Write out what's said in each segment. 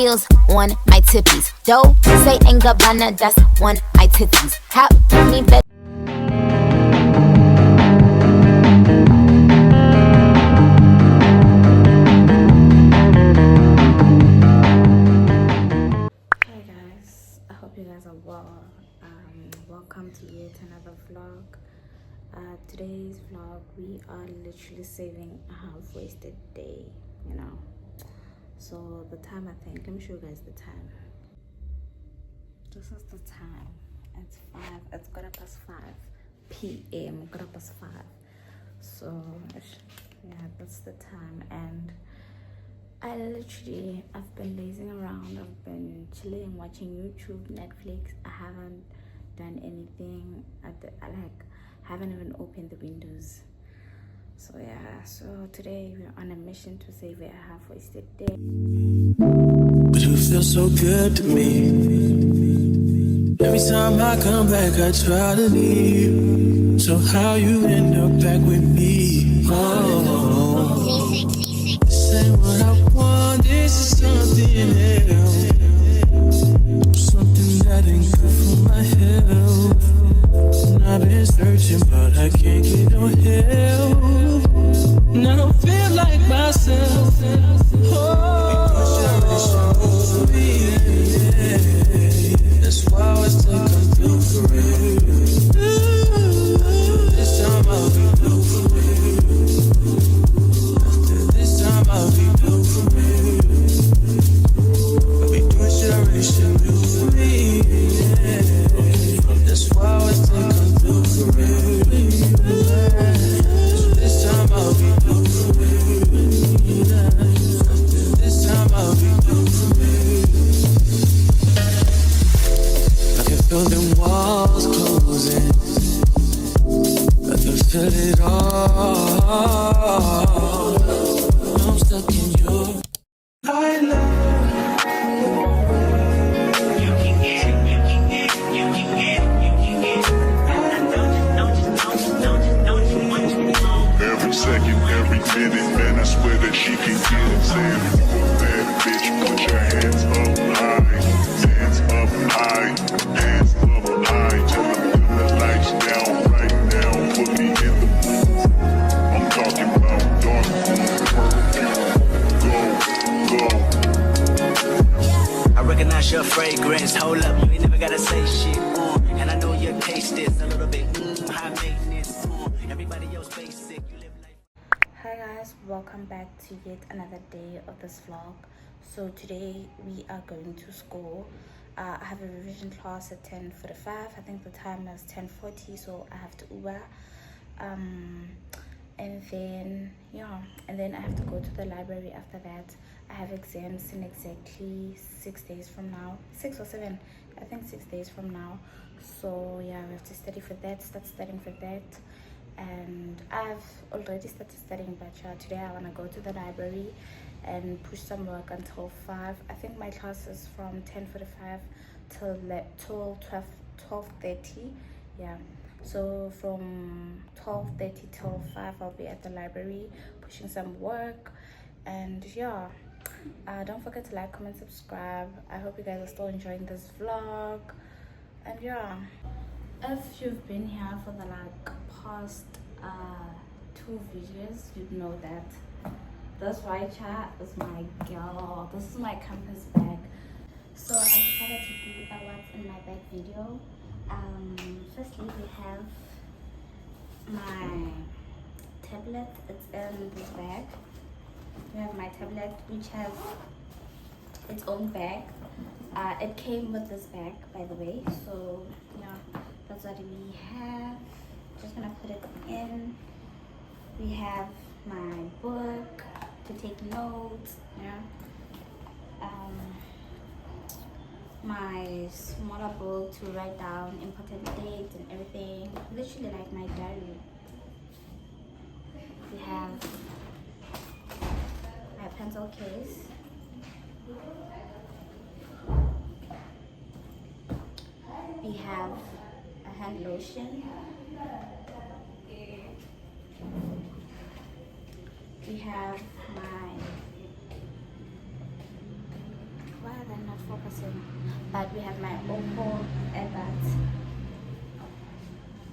heels on my tippies. Dough, say ain't Gabbana, that's on my titties. How me bet. Hey guys, I hope you guys are well. Welcome to yet another vlog. Today's vlog, we are literally saving a half-wasted day, you know. So the time, I think, let me show you guys the time. This is the time. It's 5 p.m. 5. So yeah, that's the time. And I've been lazing around. I've been chilling, watching YouTube, Netflix. I haven't done anything. I haven't even opened the windows. So yeah, so today we're on a mission to save a half-wasted day. But you feel so good to me. Every time I come back, I try to leave. So how you end up back with me? Oh, this ain't what I want. This is something else. Something that ain't good for my health. And I've been searching, but I can't get no help. And I don't feel like myself. That's why I was taking blue for real. This time I'll be blue for real. After this time I'll be blue for real. I'll be doing shit I really shouldn't do for me. That's why I was taking blue for real. This time I'll be blue for real. After this time I'll be blue for real. Feel them walls closing. I can feel it all. I'm stuck in your island. You can get it. Every second, every minute, man, I swear that she can get it. Saying, fuck that bitch, put your hands up high. Hands up high. Hands up high. Tell them turn the lights down right now. Put me in the mood. I'm talking about dark perfume. Go. I recognize your fragrance. Hold up, you ain't never gotta say shit. And I know your taste is a little bit high maintenance. Everybody else basic. You live life. Hi guys, welcome back to yet another day of this vlog. So today we are going to school. I have a revision class at 10:45. I think the time is 10:40, so I have to Uber. And then I have to go to the library after that. I have exams in exactly 6 days from now. 6 or 7, I think 6 days from now. So yeah, we have to study for that, start studying for that. And I've already started studying, but today I want to go to the library and push some work until 5. I think my class is from 10:45 till 12:30. Yeah, so from 12:30 till 5 I'll be at the library pushing some work. And yeah, don't forget to like, comment, subscribe. I hope you guys are still enjoying this vlog. And yeah, if you've been here for the past 2 videos, you'd know that this right here is my girl. This is my campus bag. So I decided to do a what's in my bag video. Firstly, we have my tablet. It's in this bag. We have my tablet, which has its own bag. It came with this bag, by the way. So yeah, that's what we have. Just gonna put it in. We have my book to take notes. Yeah. My smaller book to write down important dates and everything. Literally like my diary. We have my pencil case. We have a hand lotion. We have my why are they not focusing? But we have my Oppo AirPods,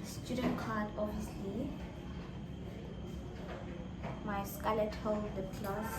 student card, obviously, my Scarlet Hole lip gloss,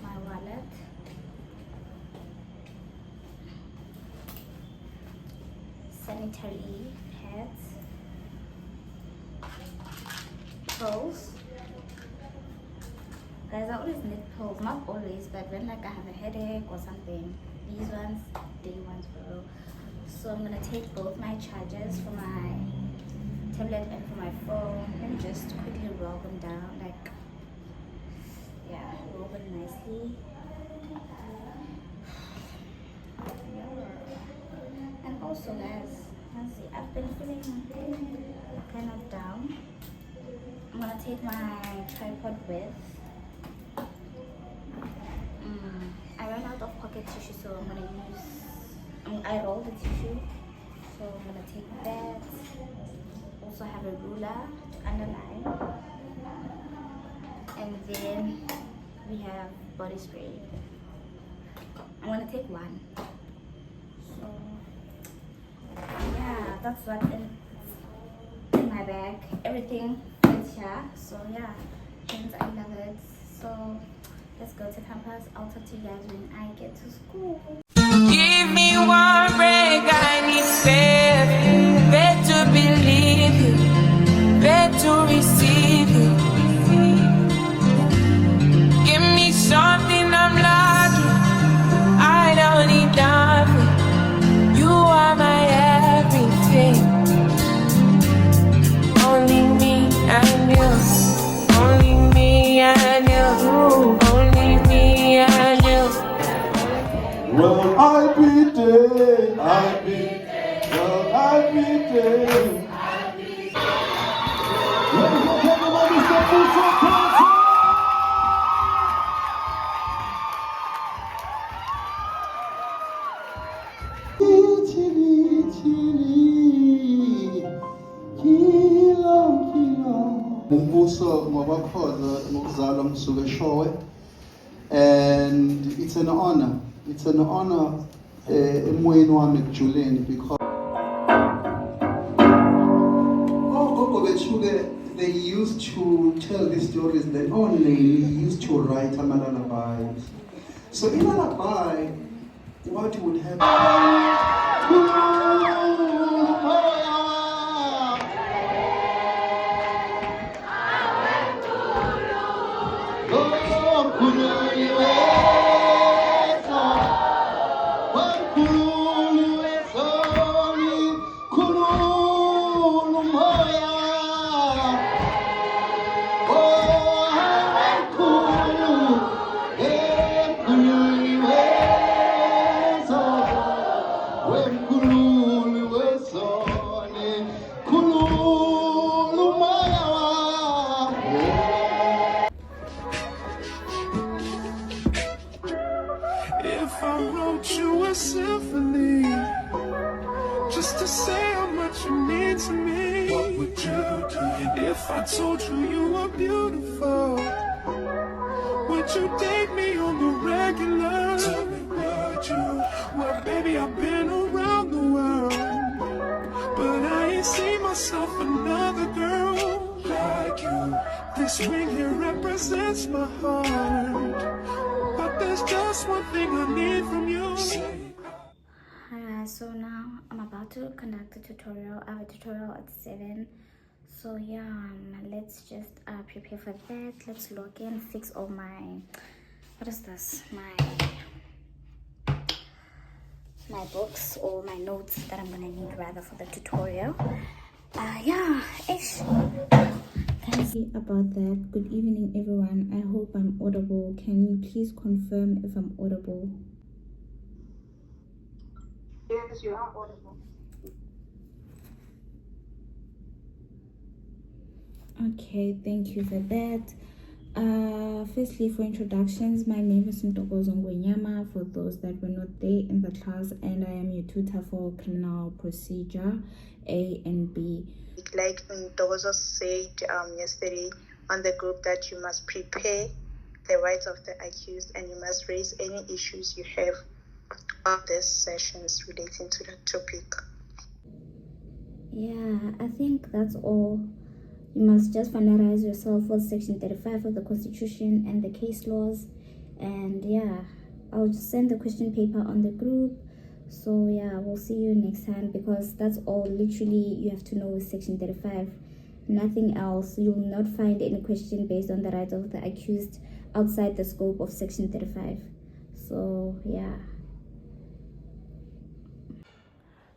my wallet, sanitary pads, pills. Guys, I always need pills, not always, but when like I have a headache or something, these ones, day ones for real. So I'm gonna take both my chargers for my tablet and for my phone and just quickly roll them down, like, yeah, roll them nicely. And also guys, let's see, I've been feeling kind of down. I'm gonna take my tripod with. I ran out of pocket tissue, so I'm gonna use, I roll the tissue, so I'm gonna take that. Also have a ruler to underline, and then we have body spray. I'm gonna take one. So yeah, that's what in my bag. Everything is here. So yeah, friends, I love it. So let's go to campus. I'll talk to you guys when I get to school. Give me one break, I need faith. Faith to believe you, faith to receive you. Give me something I'm lacking, I don't need nothing. You are my everything. Only me and you, only me and you, only me and you. Well, I be there, I be, well, I be there. Everybody step Mbuso Khoza. Chili, chili, kilo, kilo. Mbuso Khoza ngokuzalwa ngisuka eShowe, and it's an honor. It's an honor emoyeni wami ekujuleni because Gogo bethuke, they used to tell these stories. They only used to write lullabies. So in a lullaby, what would If I wrote you a symphony, just to say how much you mean to me, what would you do? If I told you you were beautiful, would you date me on the regular? Tell me, would you? Well, baby, I've been around the world, but I ain't seen myself another girl like you. This ring here represents my heart, but there's just one thing I need from you. Hi guys, so now I'm about to conduct a tutorial. I have a tutorial at 7. So yeah, let's just prepare for that. Let's log in, fix all my, what is this? My books or my notes that I'm gonna need rather for the tutorial. Yeah, ish. About that. Good evening everyone. I hope I'm audible. Can you please confirm if I'm audible? Yes, you are audible. Okay, thank you for that. Firstly, for introductions, my name is Mbuso for those that were not there in the class, and I am your tutor for criminal procedure A and B. Like Khoza said yesterday, on the group that you must prepare the rights of the accused and you must raise any issues you have on these sessions relating to the topic. Yeah, I think that's all. You must just familiarize yourself with Section 35 of the Constitution and the case laws. And yeah, I'll just send the question paper on the group. So yeah, we'll see you next time, because that's all literally you have to know with Section 35. Nothing else. You will not find any question based on the rights of the accused outside the scope of Section 35. So yeah.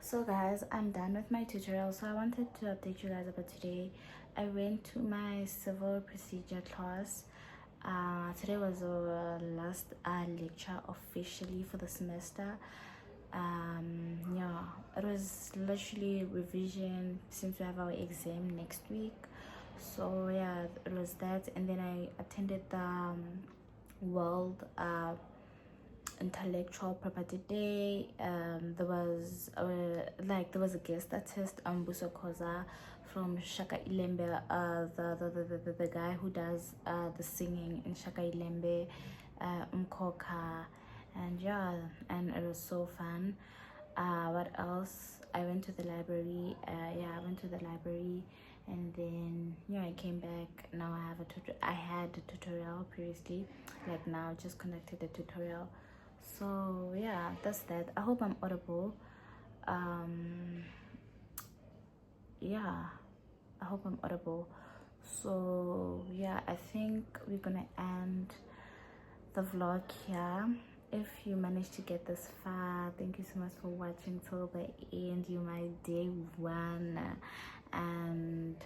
So guys, I'm done with my tutorial. So I wanted to update you guys about today. I went to my civil procedure class. Today was our last lecture officially for the semester. Yeah, it was literally revision since we have our exam next week. So yeah, it was that, and then I attended the World Intellectual Property Day. There was a guest artist, Mbuso Khoza from Shaka Ilembe, the guy who does the singing in Shaka Ilembe, Mkoka, and yeah, and it was so fun. What else? I went to the library. I went to the library, and then yeah, I came back. Now I had a tutorial previously, like now just conducted the tutorial. So yeah, that's that. I hope I'm audible. Yeah, I hope I'm audible. So yeah, I think we're gonna end the vlog here. If you managed to get this far, thank you so much for watching till the end. You're my day one, and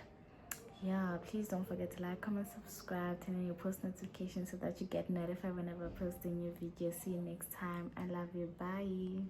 yeah, please don't forget to like, comment, subscribe, turn on your post notifications so that you get notified whenever I post a new video. See you next time. I love you. Bye.